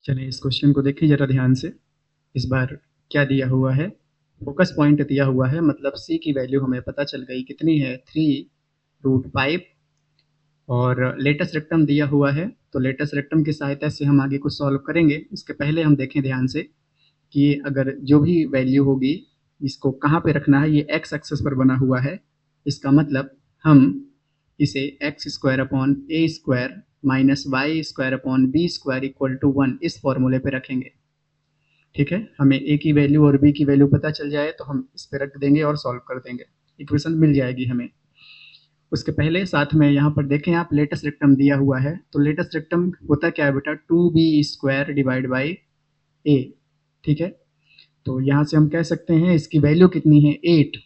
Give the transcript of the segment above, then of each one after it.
चलिए इस क्वेश्चन को देखें ज़रा ध्यान से। इस बार क्या दिया हुआ है, फोकस पॉइंट दिया हुआ है, मतलब c की वैल्यू हमें पता चल गई कितनी है 3√5 और लेटस रेक्टम दिया हुआ है। तो लेटस रेक्टम की सहायता से हम आगे कुछ सॉल्व करेंगे। इसके पहले हम देखें ध्यान से कि अगर जो भी वैल्यू होगी इसको कहाँ पे रखना है। ये x एक्सिस पर बना हुआ है, इसका मतलब हम इसे x square upon a square minus y square upon b square equal to 1 इस फॉर्मूले पे रखेंगे। ठीक है, हमें ए की वैल्यू और बी की वैल्यू पता चल जाए तो हम इस पे रख देंगे और सॉल्व कर देंगे, इक्वेशन मिल जाएगी हमें। उसके पहले साथ में यहाँ पर देखें आप लेटेस्ट रेक्टम दिया हुआ है। तो लेटेस्ट रेक्टम होता क्या है बेटा, 2b² डिवाइड बाई ए। ठीक है, तो यहाँ से हम कह सकते हैं इसकी वैल्यू कितनी है 8।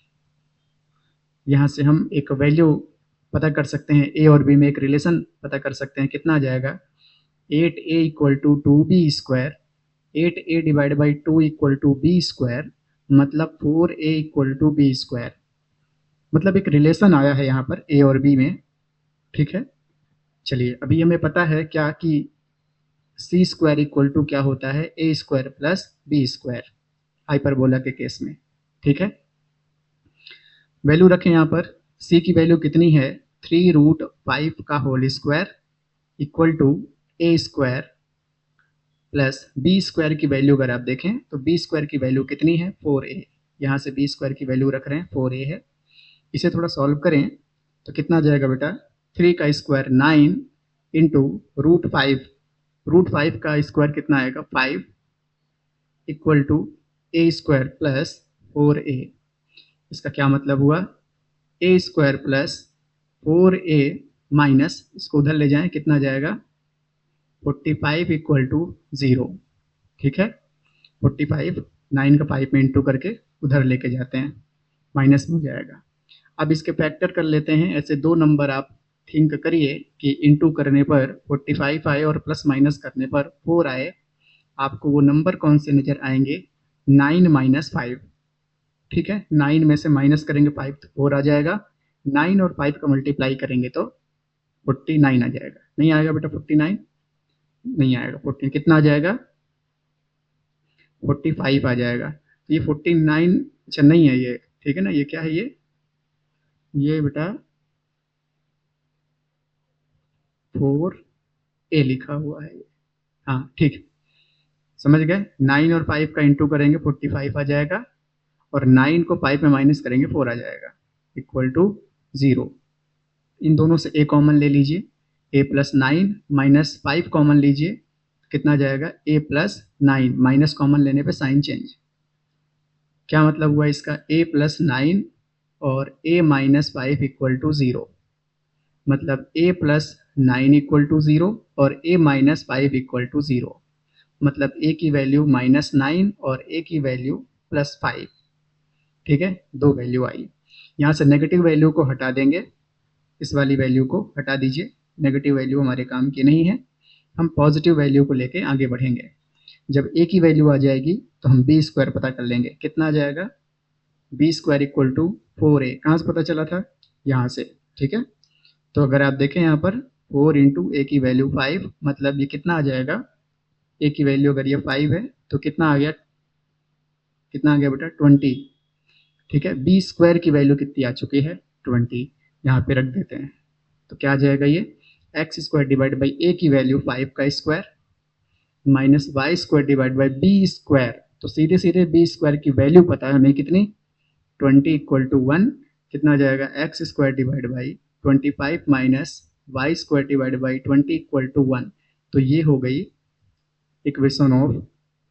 यहाँ से हम एक वैल्यू पता कर सकते हैं, ए और बी में एक रिलेशन पता कर सकते हैं। कितना आ जाएगा 8a equal to 2b², 8a divide by 2 equal to b², मतलब 4a इक्वल टू b²। मतलब एक रिलेशन आया है यहाँ पर a और b में। ठीक है, चलिए अभी हमें पता है क्या कि c² इक्वल टू क्या होता है a² प्लस b² हाइपरबोला के केस में। ठीक है, वैल्यू रखें यहाँ पर। c की वैल्यू कितनी है 3√5 का whole square equal to a² plus b² की वैल्यू अगर आप देखें तो b² की वैल्यू कितनी है 4a। यहाँ से b² की वैल्यू रख रहे हैं 4a है। इसे थोड़ा सॉल्व करें तो कितना आ जाएगा बेटा, 3 का स्क्वायर 9 इंटू √5, √5 का स्क्वायर कितना आएगा 5 equal to a² plus 4a। इसका क्या मतलब हुआ, a² प्लस 4a माइनस इसको उधर ले जाएं, कितना जाएगा 45 इक्वल टू 0। ठीक है, 45 9 का 5 में इंटू करके उधर लेके जाते हैं, माइनस में हो जाएगा। अब इसके फैक्टर कर लेते हैं। ऐसे दो नंबर आप थिंक करिए कि इंटू करने पर 45 आए और प्लस माइनस करने पर 4 आए। आपको वो नंबर कौन से नज़र आएंगे, 9 माइनस 5। ठीक है, 9 में से माइनस करेंगे 5 तो 4 आ जाएगा। 9 और 5 का मल्टीप्लाई करेंगे तो 49 आ जाएगा। नहीं आएगा बेटा 49, नहीं आएगा। 14 कितना आ जाएगा 45 आ जाएगा। तो ये 49 अच्छा नहीं है ये। ठीक है ना, ये क्या है, ये बेटा 4a लिखा हुआ है। हाँ ठीक, समझ गए। 9 और 5 का इंटू करेंगे 45 आ जाएगा और 9 को 5 में माइनस करेंगे 4 आ जाएगा इक्वल टू 0। इन दोनों से a कॉमन ले लीजिए, a प्लस 9 माइनस 5 कॉमन लीजिए, कितना जाएगा a प्लस 9, माइनस कॉमन लेने पे साइन चेंज। क्या मतलब हुआ इसका, a प्लस 9 और a माइनस 5 इक्वल टू 0। मतलब a प्लस 9 इक्वल टू 0 और a माइनस 5 इक्वल टू 0। मतलब a की वैल्यू -9 और a की वैल्यू +5। ठीक है, दो वैल्यू आई। यहाँ से नेगेटिव वैल्यू को हटा देंगे, इस वाली वैल्यू को हटा दीजिए, नेगेटिव वैल्यू हमारे काम की नहीं है। हम पॉजिटिव वैल्यू को लेके आगे बढ़ेंगे। जब a की वैल्यू आ जाएगी तो हम b² पता कर लेंगे, कितना आ जाएगा b² इक्वल टू 4a। कहाँ से पता चला था, यहाँ से। ठीक है, तो अगर आप देखें यहाँ पर 4 इंटू ए की वैल्यू 5, मतलब ये कितना आ जाएगा, ए की वैल्यू अगर ये 5 है तो कितना आ गया, कितना आ गया बेटा 20। ठीक है, b² की वैल्यू कितनी आ चुकी है 20। यहाँ पे रख देते हैं तो क्या आ जाएगा, ये x² डिवाइड बाई ए की वैल्यू 5 का square minus y² divide by b²। तो सीधे सीधे b² की वैल्यू पता है हमें कितनी 20 इक्वल टू 1। कितना आ जाएगा x² divide by 25 minus y² divide by 20 equal to 1। तो ये हो गई इक्वेशन ऑफ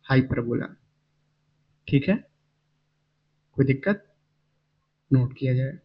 हाइपरबोला। ठीक है, कोई दिक्कत, नोट किया जाए।